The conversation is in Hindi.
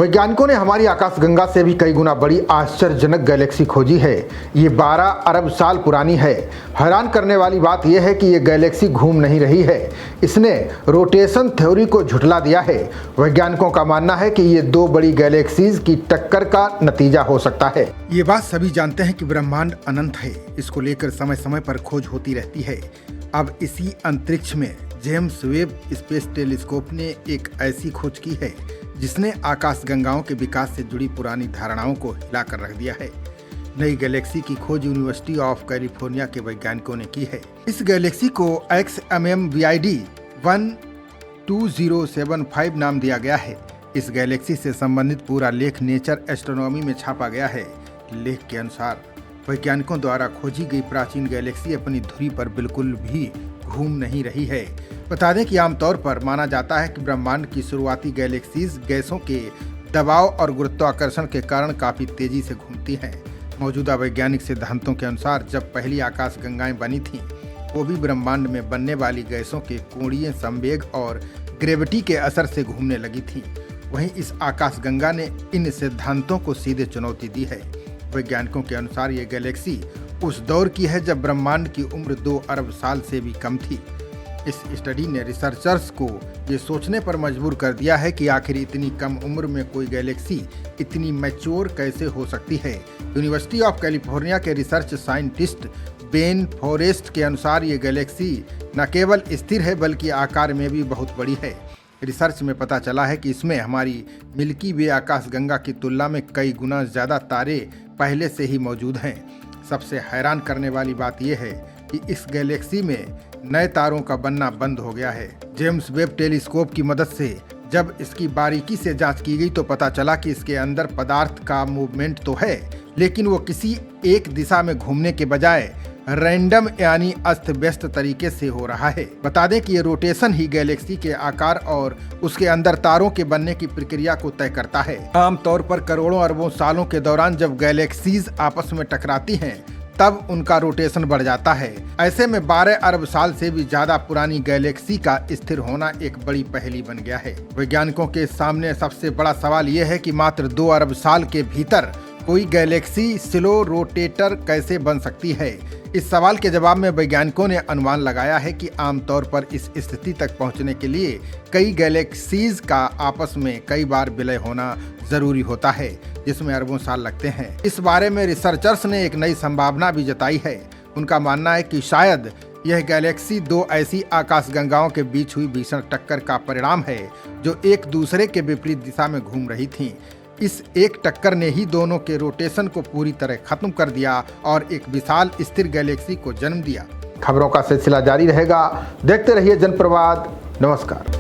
वैज्ञानिकों ने हमारी आकाशगंगा से भी कई गुना बड़ी आश्चर्यजनक गैलेक्सी खोजी है। ये 12 अरब साल पुरानी है। हैरान करने वाली बात यह है कि ये गैलेक्सी घूम नहीं रही है, इसने रोटेशन थ्योरी को झुठला दिया है। वैज्ञानिकों का मानना है कि ये दो बड़ी गैलेक्सीज की टक्कर का नतीजा हो सकता है। ये बात सभी जानते हैं कि ब्रह्मांड अनंत है, इसको लेकर समय समय पर खोज होती रहती है। अब इसी अंतरिक्ष में जेम्स वेब स्पेस टेलीस्कोप ने एक ऐसी खोज की है जिसने आकाशगंगाओं के विकास से जुड़ी पुरानी धारणाओं को हिलाकर रख दिया है। नई गैलेक्सी की खोज यूनिवर्सिटी ऑफ कैलिफोर्निया के वैज्ञानिकों ने की है। इस गैलेक्सी को XMMVID 12075 नाम दिया गया है। इस गैलेक्सी से संबंधित पूरा लेख नेचर एस्ट्रोनॉमी में छापा गया है। लेख के अनुसार वैज्ञानिकों द्वारा खोजी गई प्राचीन गैलेक्सी अपनी धुरी पर बिल्कुल भी घूम नहीं रही है। बता दें कि आमतौर पर माना जाता है कि ब्रह्मांड की शुरुआती गैलेक्सीज गैसों के दबाव और गुरुत्वाकर्षण के कारण काफी तेजी से घूमती हैं। मौजूदा वैज्ञानिक सिद्धांतों के अनुसार जब पहली आकाशगंगाएं बनी थीं, वो भी ब्रह्मांड में बनने वाली गैसों के कोणीय संवेग और ग्रेविटी के असर से घूमने लगी थीं। वहीं इस आकाशगंगा ने इन सिद्धांतों को सीधे चुनौती दी है। वैज्ञानिकों के अनुसार ये गैलेक्सी उस दौर की है जब ब्रह्मांड की उम्र 2 अरब साल से भी कम थी। इस स्टडी ने रिसर्चर्स को ये सोचने पर मजबूर कर दिया है कि आखिर इतनी कम उम्र में कोई गैलेक्सी इतनी मैच्योर कैसे हो सकती है। यूनिवर्सिटी ऑफ कैलिफोर्निया के रिसर्च साइंटिस्ट बेन फॉरेस्ट के अनुसार ये गैलेक्सी न केवल स्थिर है बल्कि आकार में भी बहुत बड़ी है। रिसर्च में पता चला है कि इसमें हमारी मिल्की वे आकाशगंगा की तुलना में कई गुना ज़्यादा तारे पहले से ही मौजूद हैं। सबसे हैरान करने वाली बात यह है कि इस गैलेक्सी में नए तारों का बनना बंद हो गया है। जेम्स वेब टेलीस्कोप की मदद से जब इसकी बारीकी से जांच की गई तो पता चला कि इसके अंदर पदार्थ का मूवमेंट तो है, लेकिन वो किसी एक दिशा में घूमने के बजाय रैंडम यानी अस्त व्यस्त तरीके से हो रहा है। बता दें कि ये रोटेशन ही गैलेक्सी के आकार और उसके अंदर तारों के बनने की प्रक्रिया को तय करता है। आमतौर पर करोड़ों अरबों सालों के दौरान जब गैलेक्सीज आपस में टकराती हैं, तब उनका रोटेशन बढ़ जाता है। ऐसे में 12 अरब साल से भी ज्यादा पुरानी गैलेक्सी का स्थिर होना एक बड़ी पहेली बन गया है। वैज्ञानिकों के सामने सबसे बड़ा सवाल यह है कि मात्र 2 अरब साल के भीतर कोई गैलेक्सी स्लो रोटेटर कैसे बन सकती है। इस सवाल के जवाब में वैज्ञानिकों ने अनुमान लगाया है कि आमतौर पर इस स्थिति तक पहुंचने के लिए कई गैलेक्सीज का आपस में कई बार विलय होना जरूरी होता है, जिसमें अरबों साल लगते हैं। इस बारे में रिसर्चर्स ने एक नई संभावना भी जताई है। उनका मानना है कि शायद यह गैलेक्सी दो ऐसी आकाशगंगाओं के बीच हुई भीषण टक्कर का परिणाम है जो एक दूसरे के विपरीत दिशा में घूम रही थीं। इस एक टक्कर ने ही दोनों के रोटेशन को पूरी तरह खत्म कर दिया और एक विशाल स्थिर गैलेक्सी को जन्म दिया। खबरों का सिलसिला जारी रहेगा, देखते रहिए जनप्रवाद। नमस्कार।